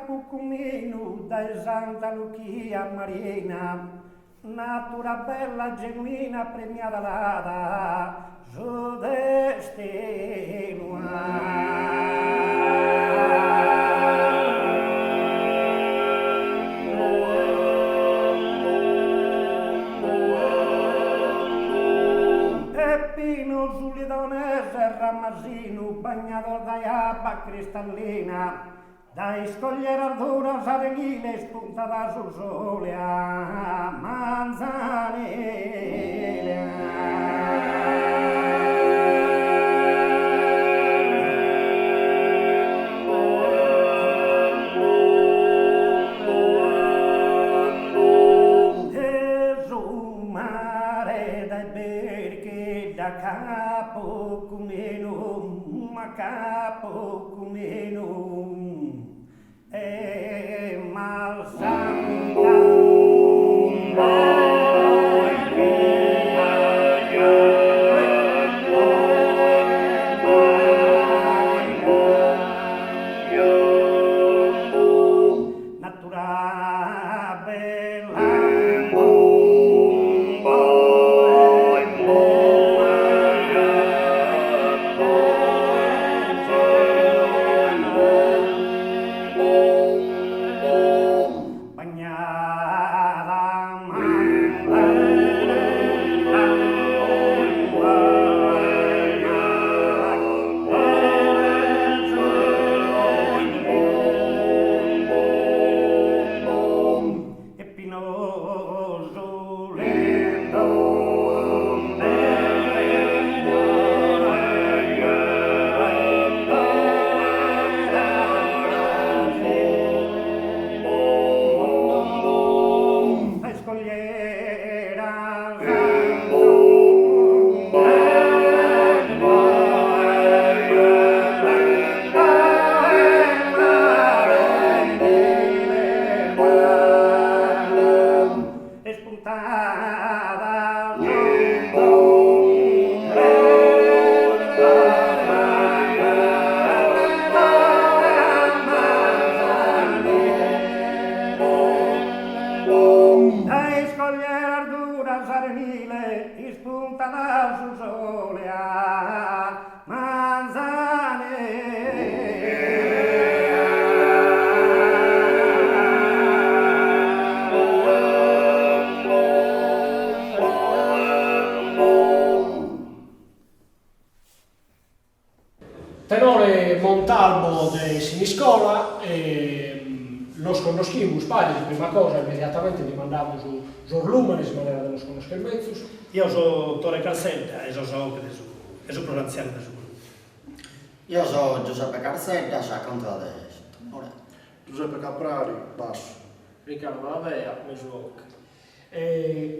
Pucumino da Santa Lucia Marina, natura bella, genuina, premiata l'ada, su Peppino Zulidonese Ramazzino, bagnato da acqua cristallina, dai scogliere ardura sarenile spuntata sul sole a Manzanile. Esumare dai berghi da capo cumeno, ma capo cumeno. Tenore Montalvo de Siniscola, los conoscimos, padre, prima cosa, immediatamente gli mandamos sus lúmenes, in maniera de los conoscer mezzos. Io sono Tore Calzetta e sono provinciale del gruppo. Io sono Giuseppe Calzetta, sciacconto adesso. Giuseppe Caprari, basso. Riccardo Lavea, mesuoc.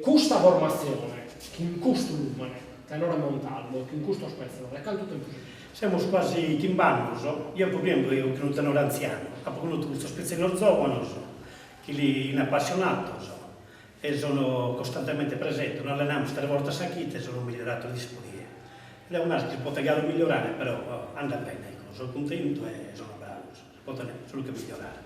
Questa formazione, che in questo lumene, Tenore Montalvo, che in questo spezzo, da quanto tempo si? Siamo quasi 15 anni, io per esempio io sono un tenore anziano, ho conosciuto questo spezzino giovane, che lì è appassionato, e sono costantemente presente, non alleniamo 3 volte a Sacchite e sono migliorato di spodie. Ed è un altro che poteva migliorare, però anda bene, ecco, sono contento e sono bravo, poteva solo che migliorare.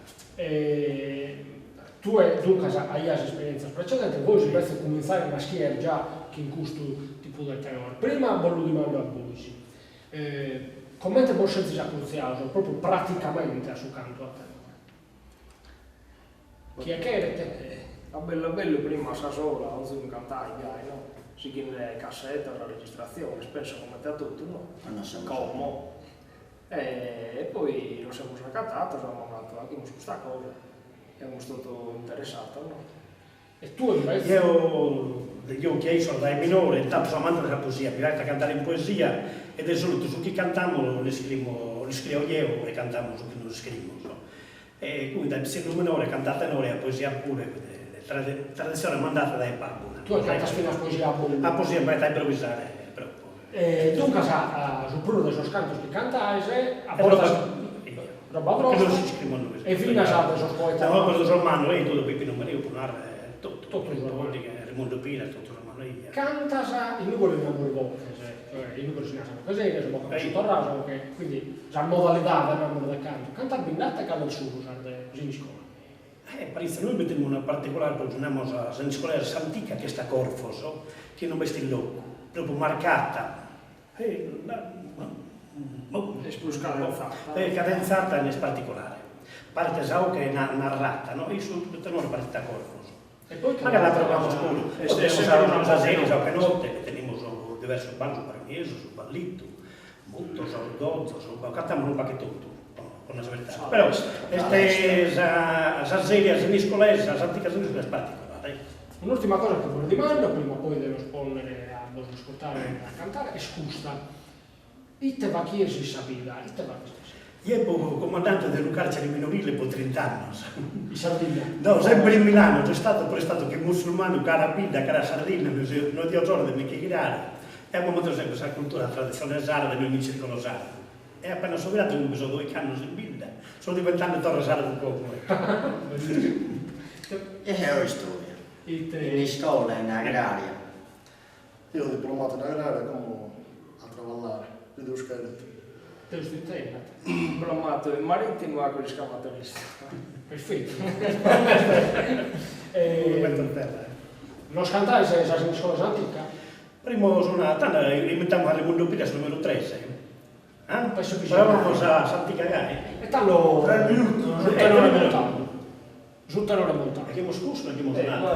Tu dunque hai esperienze precedenti, voi invece cominciare una schiera già che in questo tipo di tenore. Prima volevo dimandare a voi. Come voi siete già cruciato, proprio praticamente a suo canto a te? Chi è che erete? Bello prima sa sola, non si cantai già, no? Si chiede cassetta, la registrazione, spesso come a tutti, no? Come? E poi lo siamo cantato, abbiamo fatto anche questa cosa, siamo stati interessati, no? E tu invece? Io che sono dai minore, intanto sono amante della poesia, mi piace cantare in poesia ed è solito su chi cantiamo li scrivo io e cantiamo su chi non scrivo. E quindi da essere minore, cantata tenore, a poesia pure, tradizione mandata dai babbo. Tu canti fino a poesia a bollo? A poesia vai a improvvisare proprio. Dunque, sul primo dei suoi canti che cantai, a roba vostra, non si scrivono noi. e fino a sapere sono poeta. No, quello sono mano, e tutto Peppino Mario, Punar, tutto il giorno. Raimondo Pina, tutto noi... Cantasa, il numero di amore volte, cioè il numero si nasce a casere, si muove a torraso, quindi c'è modalità del numero del canto. Cantare bindata e canta il suo, così in scuola. Parizia, noi abbiamo una particolare, torniamo a scuola antica che sta a Corfoso, che non veste il loco, proprio marcata. Cadenzata in particolare. Parte esau che è narrata, no? Io sono tutto tenore partita a Corfoso. E poi magari la troviamo scuro. Tenemos una serie, so che notte, tenemos diversos bancos para mieso, su ballito, molto, su gozzo, cattiamo un pacchetto. Con la verità. Però queste serie miscolese, le antiche miscolese particolari. Un'ultima cosa che vi domando, prima poi devo rispondere a voi ascoltare e a cantare, è scusa. Ite va chiesi sapida, ite va chiesi. Io ero comandante del carcere minorile per 30 anni. In Sardegna? No, sempre in Milano, c'è stato prestato che musulmano, cara pida, cara sardina, non ti ho giorno di chiacchierare. E abbiamo avuto sempre questa cultura tradizionale sarda, noi amici con lo sardo. E appena sono venuto mi sono 2 anni in bilda, sono diventato torre sarda un po'. E è una storia. In scuola, in agraria. Io ho diplomato in agraria come a travallare, vedo scheletro. Te lo stai te? Diplomato in marittimo e riscavatorista. Perfetto. Lo cantare se sei in scuola antica? Primo sono una tana, inventiamo a Raimundo Pilas numero 13. Penso che Eravamo a Santi Cagai. E tanto... 3 minuti. Sul tenore montato. Sul tenore montato. Abbiamo scuso, abbiamo suonato.